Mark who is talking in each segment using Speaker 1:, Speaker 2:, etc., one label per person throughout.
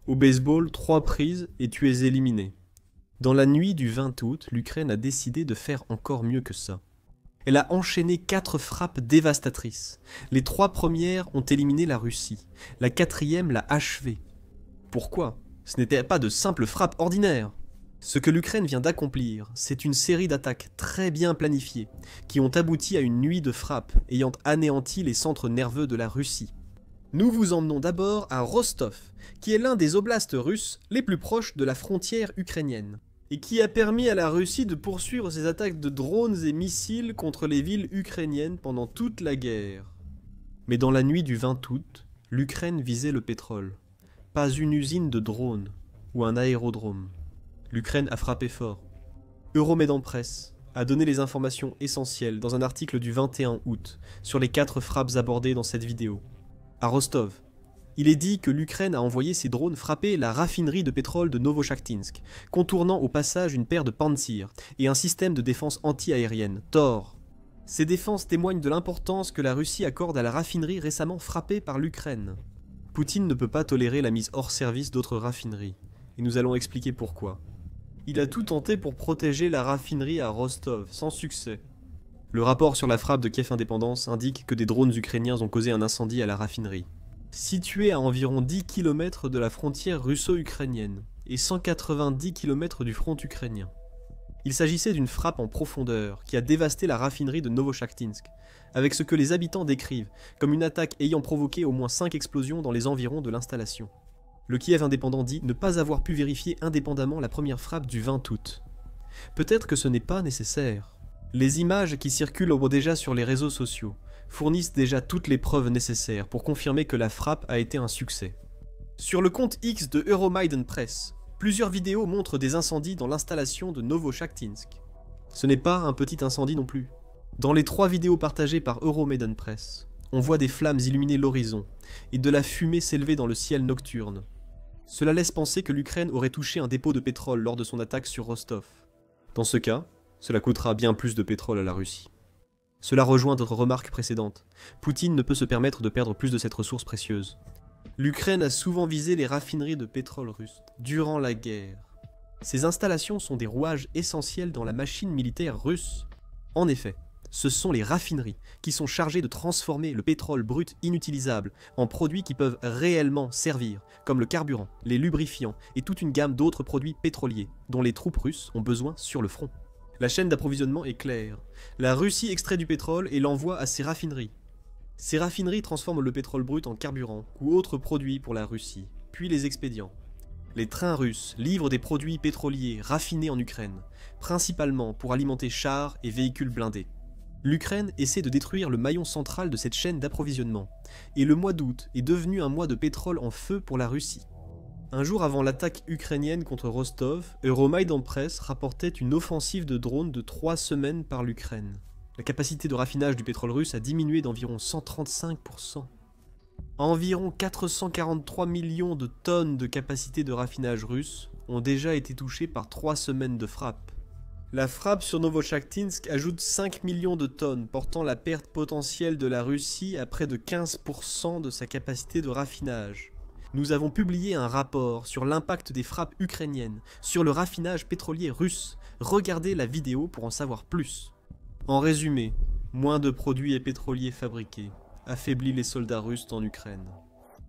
Speaker 1: Au baseball, 3 prises et tu es éliminé. Dans la nuit du 20 août, l'Ukraine a décidé de faire encore mieux que ça. Elle a enchaîné 4 frappes dévastatrices. Les 3 premières ont éliminé la Russie. La 4e l'a achevée. Pourquoi? Ce n'était pas de simples frappes ordinaires. Ce que l'Ukraine vient d'accomplir, c'est une série d'attaques très bien planifiées, qui ont abouti à une nuit de frappes ayant anéanti les centres nerveux de la Russie. Nous vous emmenons d'abord à Rostov, qui est l'un des oblasts russes les plus proches de la frontière ukrainienne, et qui a permis à la Russie de poursuivre ses attaques de drones et missiles contre les villes ukrainiennes pendant toute la guerre. Mais dans la nuit du 20 août, l'Ukraine visait le pétrole. Pas une usine de drones ou un aérodrome. L'Ukraine a frappé fort. Euromaidan Press a donné les informations essentielles dans un article du 21 août sur les 4 frappes abordées dans cette vidéo. À Rostov, il est dit que l'Ukraine a envoyé ses drones frapper la raffinerie de pétrole de Novochakhtinsk, contournant au passage une paire de Pantsir et un système de défense anti-aérienne, Tor. Ces défenses témoignent de l'importance que la Russie accorde à la raffinerie récemment frappée par l'Ukraine. Poutine ne peut pas tolérer la mise hors service d'autres raffineries, et nous allons expliquer pourquoi. Il a tout tenté pour protéger la raffinerie à Rostov, sans succès. Le rapport sur la frappe de Kiev Indépendance indique que des drones ukrainiens ont causé un incendie à la raffinerie. Située à environ 10 km de la frontière russo-ukrainienne et 190 km du front ukrainien. Il s'agissait d'une frappe en profondeur qui a dévasté la raffinerie de Novochakhtinsk, avec ce que les habitants décrivent comme une attaque ayant provoqué au moins 5 explosions dans les environs de l'installation. Le Kiev indépendant dit ne pas avoir pu vérifier indépendamment la première frappe du 20 août. Peut-être que ce n'est pas nécessaire. Les images qui circulent déjà sur les réseaux sociaux fournissent déjà toutes les preuves nécessaires pour confirmer que la frappe a été un succès. Sur le compte X de Euromaidan Press, plusieurs vidéos montrent des incendies dans l'installation de Novochakhtinsk. Ce n'est pas un petit incendie non plus. Dans les 3 vidéos partagées par Euromaidan Press, on voit des flammes illuminer l'horizon et de la fumée s'élever dans le ciel nocturne. Cela laisse penser que l'Ukraine aurait touché un dépôt de pétrole lors de son attaque sur Rostov. Dans ce cas, cela coûtera bien plus de pétrole à la Russie. Cela rejoint notre remarque précédente. Poutine ne peut se permettre de perdre plus de cette ressource précieuse. L'Ukraine a souvent visé les raffineries de pétrole russes durant la guerre. Ces installations sont des rouages essentiels dans la machine militaire russe. En effet, ce sont les raffineries qui sont chargées de transformer le pétrole brut inutilisable en produits qui peuvent réellement servir, comme le carburant, les lubrifiants et toute une gamme d'autres produits pétroliers dont les troupes russes ont besoin sur le front. La chaîne d'approvisionnement est claire. La Russie extrait du pétrole et l'envoie à ses raffineries. Ces raffineries transforment le pétrole brut en carburant ou autres produits pour la Russie, puis les expédients. Les trains russes livrent des produits pétroliers raffinés en Ukraine, principalement pour alimenter chars et véhicules blindés. L'Ukraine essaie de détruire le maillon central de cette chaîne d'approvisionnement, et le mois d'août est devenu un mois de pétrole en feu pour la Russie. Un jour avant l'attaque ukrainienne contre Rostov, Euromaidan Press rapportait une offensive de drones de 3 semaines par l'Ukraine. La capacité de raffinage du pétrole russe a diminué d'environ 135%. Environ 443 millions de tonnes de capacité de raffinage russe ont déjà été touchées par 3 semaines de frappe. La frappe sur Novochakhtinsk ajoute 5 millions de tonnes, portant la perte potentielle de la Russie à près de 15% de sa capacité de raffinage. Nous avons publié un rapport sur l'impact des frappes ukrainiennes sur le raffinage pétrolier russe. Regardez la vidéo pour en savoir plus. En résumé, moins de produits et pétroliers fabriqués affaiblit les soldats russes en Ukraine.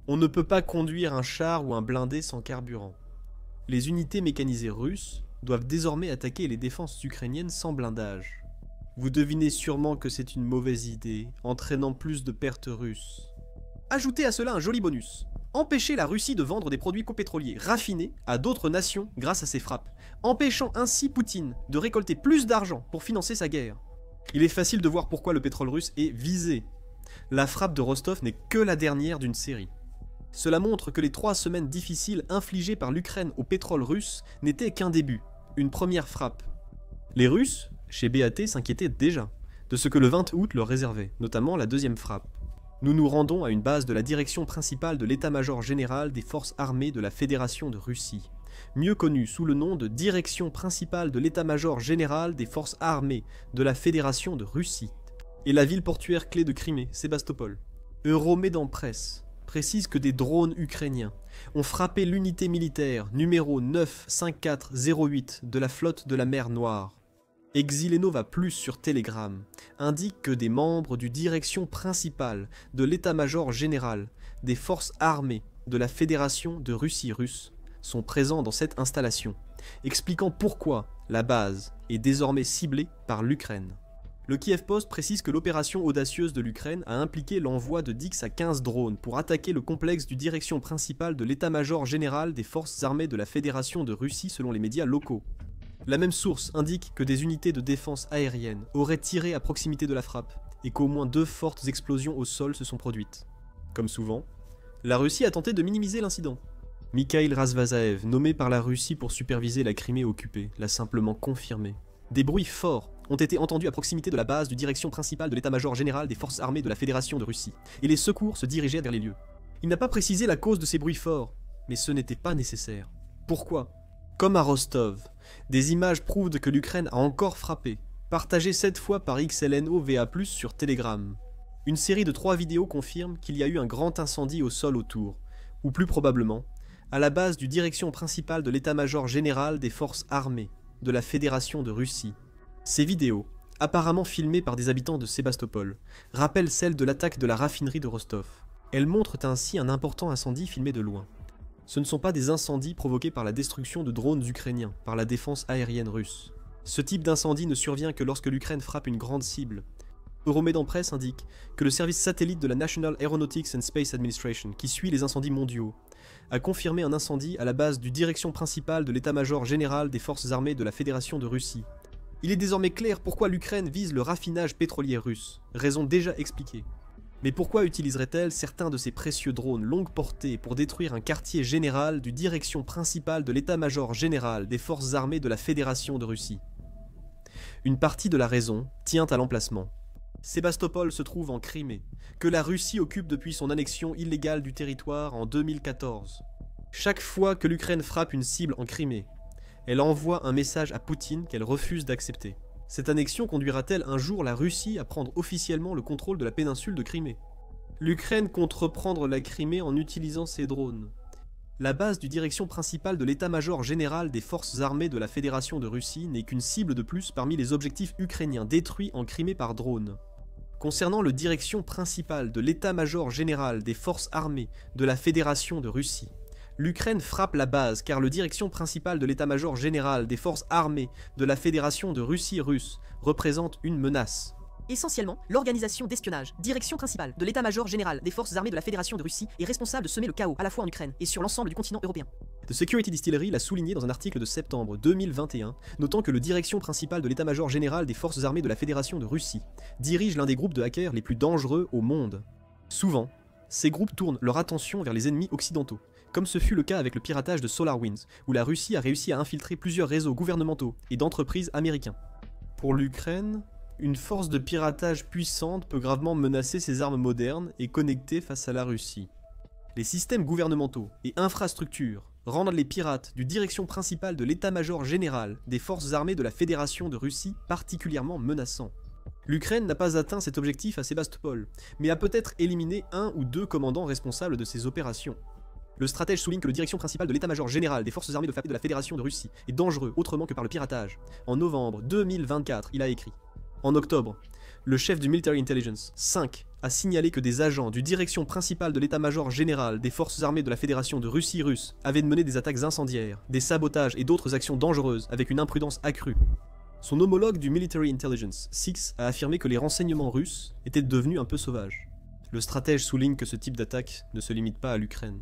Speaker 1: On ne peut pas conduire un char ou un blindé sans carburant. Les unités mécanisées russes doivent désormais attaquer les défenses ukrainiennes sans blindage. Vous devinez sûrement que c'est une mauvaise idée, entraînant plus de pertes russes. Ajoutez à cela un joli bonus. Empêcher la Russie de vendre des produits copétroliers raffinés à d'autres nations grâce à ces frappes, empêchant ainsi Poutine de récolter plus d'argent pour financer sa guerre. Il est facile de voir pourquoi le pétrole russe est visé. La frappe de Rostov n'est que la dernière d'une série. Cela montre que les 3 semaines difficiles infligées par l'Ukraine au pétrole russe n'étaient qu'un début, une première frappe. Les Russes, chez BAT, s'inquiétaient déjà de ce que le 20 août leur réservait, notamment la 2e frappe. Nous nous rendons à une base de la direction principale de l'état-major général des forces armées de la Fédération de Russie, mieux connue sous le nom de Direction principale de l'état-major général des forces armées de la Fédération de Russie, et la ville portuaire clé de Crimée, Sébastopol. Euromaidan Press précise que des drones ukrainiens ont frappé l'unité militaire numéro 95408 de la flotte de la mer Noire. Exilenova Plus sur Telegram indique que des membres du direction principale de l'état-major général des forces armées de la Fédération de Russie russe sont présents dans cette installation, expliquant pourquoi la base est désormais ciblée par l'Ukraine. Le Kiev Post précise que l'opération audacieuse de l'Ukraine a impliqué l'envoi de 10 à 15 drones pour attaquer le complexe du direction principal de l'état-major général des forces armées de la Fédération de Russie selon les médias locaux. La même source indique que des unités de défense aérienne auraient tiré à proximité de la frappe et qu'au moins 2 fortes explosions au sol se sont produites. Comme souvent, la Russie a tenté de minimiser l'incident. Mikhail Razvazaev, nommé par la Russie pour superviser la Crimée occupée, l'a simplement confirmé. Des bruits forts ont été entendus à proximité de la base du direction principal de l'état-major général des forces armées de la Fédération de Russie, et les secours se dirigeaient vers les lieux. Il n'a pas précisé la cause de ces bruits forts, mais ce n'était pas nécessaire. Pourquoi ? Comme à Rostov, des images prouvent que l'Ukraine a encore frappé, partagées cette fois par XLNOVA+, sur Telegram. Une série de 3 vidéos confirme qu'il y a eu un grand incendie au sol autour, ou plus probablement, à la base du direction principal de l'état-major général des forces armées de la Fédération de Russie. Ces vidéos, apparemment filmées par des habitants de Sébastopol, rappellent celles de l'attaque de la raffinerie de Rostov. Elles montrent ainsi un important incendie filmé de loin. Ce ne sont pas des incendies provoqués par la destruction de drones ukrainiens par la défense aérienne russe. Ce type d'incendie ne survient que lorsque l'Ukraine frappe une grande cible. Euromédan Press indique que le service satellite de la National Aeronautics and Space Administration, qui suit les incendies mondiaux, a confirmé un incendie à la base du direction principal de l'état-major général des forces armées de la Fédération de Russie. Il est désormais clair pourquoi l'Ukraine vise le raffinage pétrolier russe, raison déjà expliquée. Mais pourquoi utiliserait-elle certains de ces précieux drones longue portée pour détruire un quartier général du direction principal de l'état-major général des forces armées de la Fédération de Russie? Une partie de la raison tient à l'emplacement. Sébastopol se trouve en Crimée, que la Russie occupe depuis son annexion illégale du territoire en 2014. Chaque fois que l'Ukraine frappe une cible en Crimée, elle envoie un message à Poutine qu'elle refuse d'accepter. Cette annexion conduira-t-elle un jour la Russie à prendre officiellement le contrôle de la péninsule de Crimée? L'Ukraine compte reprendre la Crimée en utilisant ses drones. La base du direction principal de l'état-major général des forces armées de la Fédération de Russie n'est qu'une cible de plus parmi les objectifs ukrainiens détruits en Crimée par drone. Concernant le direction principal de l'état-major général des forces armées de la Fédération de Russie, l'Ukraine frappe la base car le direction principal de l'état-major général des forces armées de la Fédération de Russie russe représente une menace.
Speaker 2: Essentiellement, l'organisation d'espionnage, direction principale de l'état-major général des forces armées de la Fédération de Russie, est responsable de semer le chaos à la fois en Ukraine et sur l'ensemble du continent européen.
Speaker 1: The Security Distillery l'a souligné dans un article de septembre 2021, notant que le direction principal de l'état-major général des forces armées de la Fédération de Russie dirige l'un des groupes de hackers les plus dangereux au monde. Souvent, ces groupes tournent leur attention vers les ennemis occidentaux, comme ce fut le cas avec le piratage de SolarWinds, où la Russie a réussi à infiltrer plusieurs réseaux gouvernementaux et d'entreprises américains. Pour l'Ukraine, une force de piratage puissante peut gravement menacer ses armes modernes et connectées face à la Russie. Les systèmes gouvernementaux et infrastructures rendent les pirates du direction principal de l'état-major général des forces armées de la Fédération de Russie particulièrement menaçants. L'Ukraine n'a pas atteint cet objectif à Sébastopol, mais a peut-être éliminé 1 ou 2 commandants responsables de ces opérations. Le stratège souligne que le direction principal de l'état-major général des forces armées de la Fédération de Russie est dangereux autrement que par le piratage. En novembre 2024, il a écrit: en octobre, le chef du Military Intelligence 5 a signalé que des agents du direction principal de l'état-major général des forces armées de la Fédération de Russie russe avaient mené des attaques incendiaires, des sabotages et d'autres actions dangereuses avec une imprudence accrue. Son homologue du Military Intelligence 6 a affirmé que les renseignements russes étaient devenus un peu sauvages. Le stratège souligne que ce type d'attaque ne se limite pas à l'Ukraine.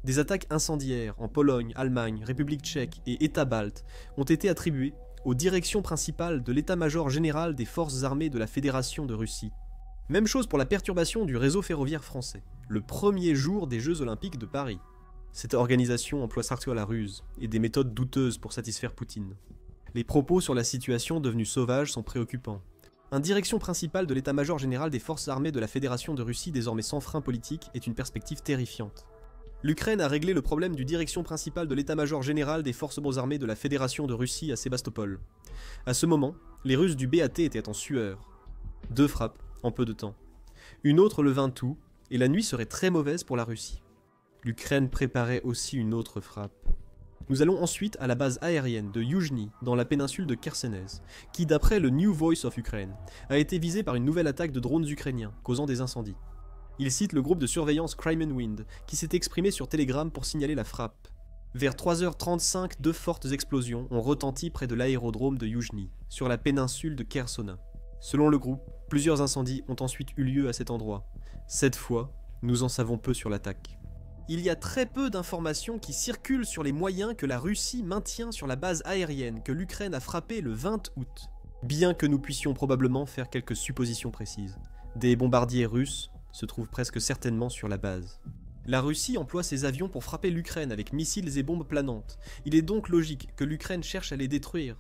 Speaker 1: Des attaques incendiaires en Pologne, Allemagne, République tchèque et États baltes ont été attribuées aux directions principales de l'état-major général des forces armées de la Fédération de Russie. Même chose pour la perturbation du réseau ferroviaire français, le premier jour des Jeux Olympiques de Paris. Cette organisation emploie surtout la ruse et des méthodes douteuses pour satisfaire Poutine. Les propos sur la situation devenue sauvage sont préoccupants. Un direction principal de l'état-major général des forces armées de la Fédération de Russie désormais sans frein politique est une perspective terrifiante. L'Ukraine a réglé le problème du direction principal de l'état-major général des forces armées de la Fédération de Russie à Sébastopol. À ce moment, les Russes du BAT étaient en sueur. 2 frappes, en peu de temps. Une autre le 20 août, et la nuit serait très mauvaise pour la Russie. L'Ukraine préparait aussi une autre frappe. Nous allons ensuite à la base aérienne de Yuzhny, dans la péninsule de Kherson, qui d'après le New Voice of Ukraine, a été visée par une nouvelle attaque de drones ukrainiens, causant des incendies. Il cite le groupe de surveillance Crimean Wind, qui s'est exprimé sur Telegram pour signaler la frappe. Vers 3h35, 2 fortes explosions ont retenti près de l'aérodrome de Yuzhny, sur la péninsule de Kherson. Selon le groupe, plusieurs incendies ont ensuite eu lieu à cet endroit. Cette fois, nous en savons peu sur l'attaque. Il y a très peu d'informations qui circulent sur les moyens que la Russie maintient sur la base aérienne que l'Ukraine a frappée le 20 août, bien que nous puissions probablement faire quelques suppositions précises. Des bombardiers russes se trouvent presque certainement sur la base. La Russie emploie ses avions pour frapper l'Ukraine avec missiles et bombes planantes. Il est donc logique que l'Ukraine cherche à les détruire.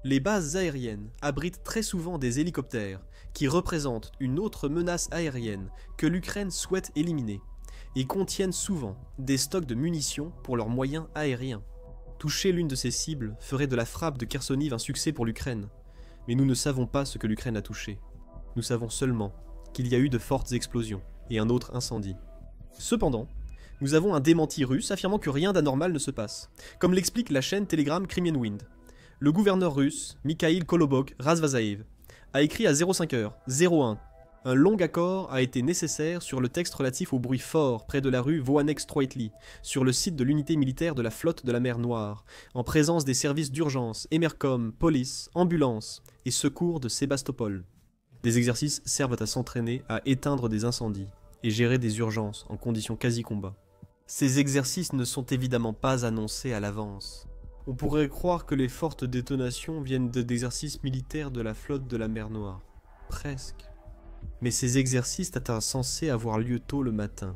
Speaker 1: Les bases aériennes abritent très souvent des hélicoptères, qui représentent une autre menace aérienne que l'Ukraine souhaite éliminer, et contiennent souvent des stocks de munitions pour leurs moyens aériens. Toucher l'une de ces cibles ferait de la frappe de Kherson un succès pour l'Ukraine, mais nous ne savons pas ce que l'Ukraine a touché. Nous savons seulement qu'il y a eu de fortes explosions et un autre incendie. Cependant, nous avons un démenti russe affirmant que rien d'anormal ne se passe, comme l'explique la chaîne Telegram Crimean Wind. Le gouverneur russe, Mikhail Kolobok-Razvazaev, a écrit à 05h01. Un long accord a été nécessaire sur le texte relatif au bruit fort près de la rue Voanex-Troitli, sur le site de l'unité militaire de la flotte de la mer Noire, en présence des services d'urgence, Emercom, police, ambulance et secours de Sébastopol. Des exercices servent à s'entraîner à éteindre des incendies et gérer des urgences en conditions quasi-combat. Ces exercices ne sont évidemment pas annoncés à l'avance. On pourrait croire que les fortes détonations viennent d'exercices militaires de la flotte de la mer Noire. Presque. Mais ces exercices étaient censés avoir lieu tôt le matin.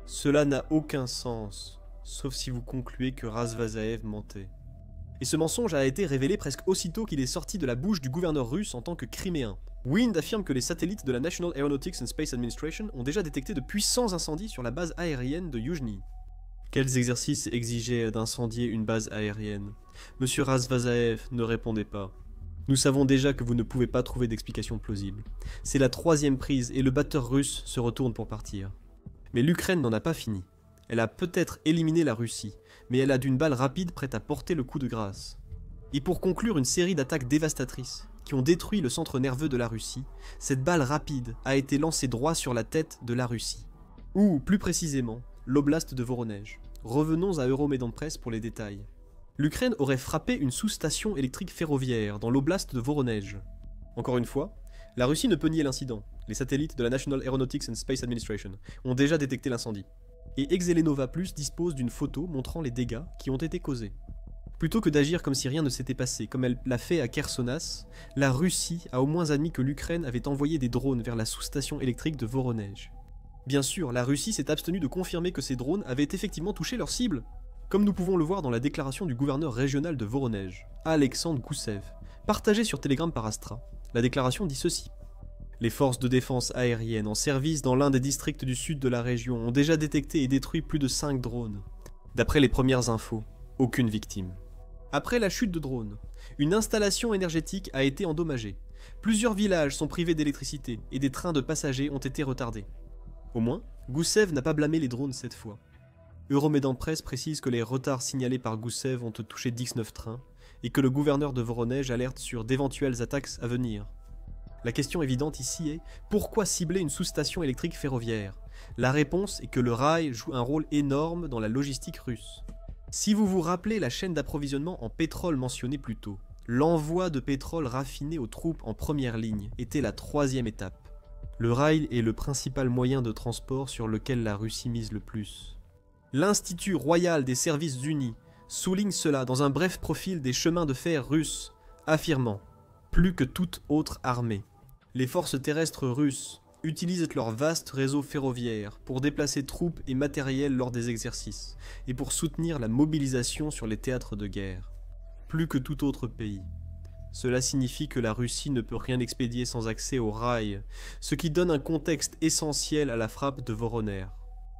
Speaker 1: Cela n'a aucun sens, sauf si vous concluez que Razvazaev mentait. Et ce mensonge a été révélé presque aussitôt qu'il est sorti de la bouche du gouverneur russe en tant que Criméen. Wind affirme que les satellites de la National Aeronautics and Space Administration ont déjà détecté de puissants incendies sur la base aérienne de Yuzhny. Quels exercices exigeaient d'incendier une base aérienne? Monsieur Razvazaev ne répondait pas. Nous savons déjà que vous ne pouvez pas trouver d'explication plausible. C'est la 3e prise et le batteur russe se retourne pour partir. Mais l'Ukraine n'en a pas fini. Elle a peut-être éliminé la Russie, mais elle a d'une balle rapide prête à porter le coup de grâce. Et pour conclure une série d'attaques dévastatrices, qui ont détruit le centre nerveux de la Russie, cette balle rapide a été lancée droit sur la tête de la Russie. Ou, plus précisément, l'oblast de Voronej. Revenons à Euromédan Press pour les détails. L'Ukraine aurait frappé une sous-station électrique ferroviaire dans l'oblast de Voronej. Encore une fois, la Russie ne peut nier l'incident. Les satellites de la National Aeronautics and Space Administration ont déjà détecté l'incendie. Et Exelenova Plus dispose d'une photo montrant les dégâts qui ont été causés. Plutôt que d'agir comme si rien ne s'était passé, comme elle l'a fait à Khersonas, la Russie a au moins admis que l'Ukraine avait envoyé des drones vers la sous-station électrique de Voronej. Bien sûr, la Russie s'est abstenue de confirmer que ces drones avaient effectivement touché leur cible, comme nous pouvons le voir dans la déclaration du gouverneur régional de Voronej, Alexandre Goussev, partagée sur Telegram par Astra. La déclaration dit ceci. Les forces de défense aérienne en service dans l'un des districts du sud de la région ont déjà détecté et détruit plus de 5 drones. D'après les premières infos, aucune victime. Après la chute de drones, une installation énergétique a été endommagée. Plusieurs villages sont privés d'électricité et des trains de passagers ont été retardés. Au moins, Goussev n'a pas blâmé les drones cette fois. Euromédan Press précise que les retards signalés par Goussev ont touché 19 trains et que le gouverneur de Voronej alerte sur d'éventuelles attaques à venir. La question évidente ici est pourquoi cibler une sous-station électrique ferroviaire? La réponse est que le rail joue un rôle énorme dans la logistique russe. Si vous vous rappelez la chaîne d'approvisionnement en pétrole mentionnée plus tôt, l'envoi de pétrole raffiné aux troupes en première ligne était la 3e étape. Le rail est le principal moyen de transport sur lequel la Russie mise le plus. L'Institut royal des services unis souligne cela dans un bref profil des chemins de fer russes, affirmant « plus que toute autre armée ». Les forces terrestres russes utilisent leur vaste réseau ferroviaire pour déplacer troupes et matériel lors des exercices, et pour soutenir la mobilisation sur les théâtres de guerre. Plus que tout autre pays. Cela signifie que la Russie ne peut rien expédier sans accès au rail, ce qui donne un contexte essentiel à la frappe de Voronej.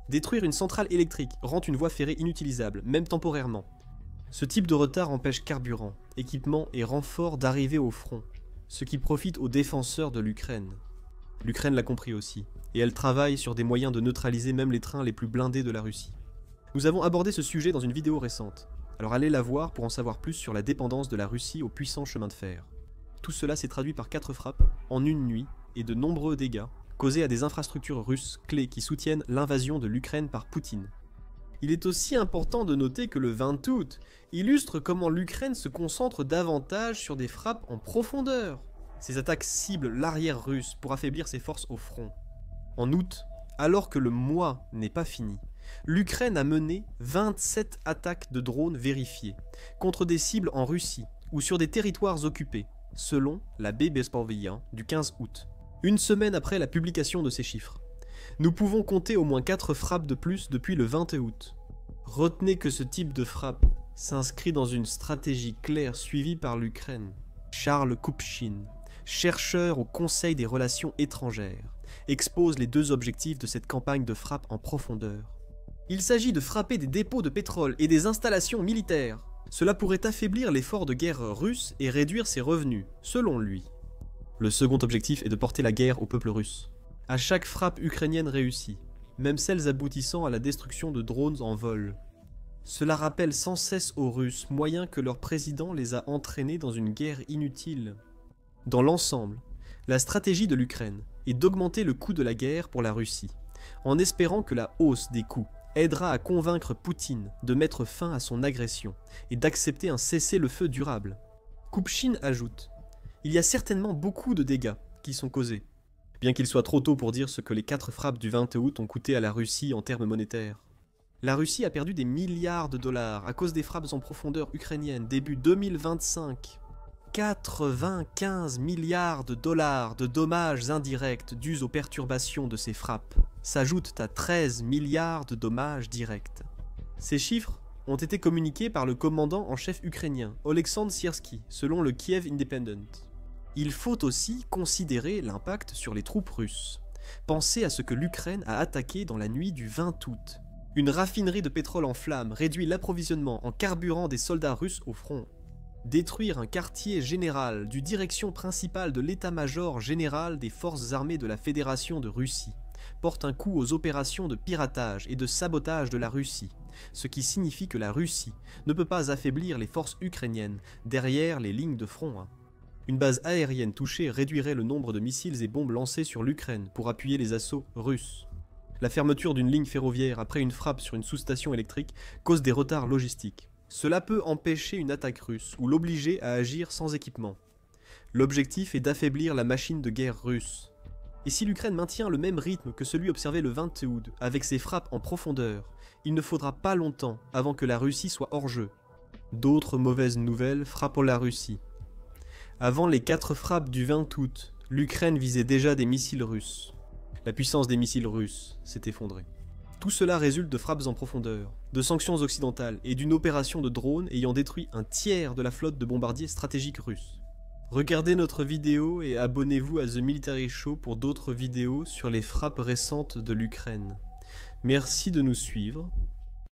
Speaker 1: Détruire une centrale électrique rend une voie ferrée inutilisable, même temporairement. Ce type de retard empêche carburant, équipement et renforts d'arriver au front, ce qui profite aux défenseurs de l'Ukraine. L'Ukraine l'a compris aussi, et elle travaille sur des moyens de neutraliser même les trains les plus blindés de la Russie. Nous avons abordé ce sujet dans une vidéo récente, alors allez la voir pour en savoir plus sur la dépendance de la Russie aux puissants chemins de fer. Tout cela s'est traduit par 4 frappes, en une nuit, et de nombreux dégâts, causés à des infrastructures russes clés qui soutiennent l'invasion de l'Ukraine par Poutine. Il est aussi important de noter que le 20 août illustre comment l'Ukraine se concentre davantage sur des frappes en profondeur. Ces attaques ciblent l'arrière russe pour affaiblir ses forces au front. En août, alors que le mois n'est pas fini, l'Ukraine a mené 27 attaques de drones vérifiées contre des cibles en Russie ou sur des territoires occupés, selon la Bespovia du 15 août, une semaine après la publication de ces chiffres. Nous pouvons compter au moins 4 frappes de plus depuis le 20 août. Retenez que ce type de frappe s'inscrit dans une stratégie claire suivie par l'Ukraine. Charles Kupchin, chercheur au Conseil des relations étrangères, expose les 2 objectifs de cette campagne de frappe en profondeur. Il s'agit de frapper des dépôts de pétrole et des installations militaires. Cela pourrait affaiblir l'effort de guerre russe et réduire ses revenus, selon lui. Le second objectif est de porter la guerre au peuple russe. À chaque frappe ukrainienne réussie, même celles aboutissant à la destruction de drones en vol. Cela rappelle sans cesse aux Russes moyen que leur président les a entraînés dans une guerre inutile. Dans l'ensemble, la stratégie de l'Ukraine est d'augmenter le coût de la guerre pour la Russie, en espérant que la hausse des coûts aidera à convaincre Poutine de mettre fin à son agression et d'accepter un cessez-le-feu durable. Kupchin ajoute « Il y a certainement beaucoup de dégâts qui sont causés, bien qu'il soit trop tôt pour dire ce que les 4 frappes du 20 août ont coûté à la Russie en termes monétaires. La Russie a perdu des milliards de dollars à cause des frappes en profondeur ukrainiennes début 2025. 95 milliards de dollars de dommages indirects dus aux perturbations de ces frappes s'ajoutent à 13 milliards de dommages directs. Ces chiffres ont été communiqués par le commandant en chef ukrainien, Oleksandr Syrski, selon le Kiev Independent. Il faut aussi considérer l'impact sur les troupes russes. Pensez à ce que l'Ukraine a attaqué dans la nuit du 20 août. Une raffinerie de pétrole en flammes réduit l'approvisionnement en carburant des soldats russes au front. Détruire un quartier général du direction principale de l'état-major général des forces armées de la Fédération de Russie porte un coup aux opérations de piratage et de sabotage de la Russie, ce qui signifie que la Russie ne peut pas affaiblir les forces ukrainiennes derrière les lignes de front. Une base aérienne touchée réduirait le nombre de missiles et bombes lancés sur l'Ukraine pour appuyer les assauts russes. La fermeture d'une ligne ferroviaire après une frappe sur une sous-station électrique cause des retards logistiques. Cela peut empêcher une attaque russe ou l'obliger à agir sans équipement. L'objectif est d'affaiblir la machine de guerre russe. Et si l'Ukraine maintient le même rythme que celui observé le 20 août avec ses frappes en profondeur, il ne faudra pas longtemps avant que la Russie soit hors jeu. D'autres mauvaises nouvelles frappent la Russie. Avant les 4 frappes du 20 août, l'Ukraine visait déjà des missiles russes. La puissance des missiles russes s'est effondrée. Tout cela résulte de frappes en profondeur, de sanctions occidentales et d'une opération de drones ayant détruit un tiers de la flotte de bombardiers stratégiques russes. Regardez notre vidéo et abonnez-vous à The Military Show pour d'autres vidéos sur les frappes récentes de l'Ukraine. Merci de nous suivre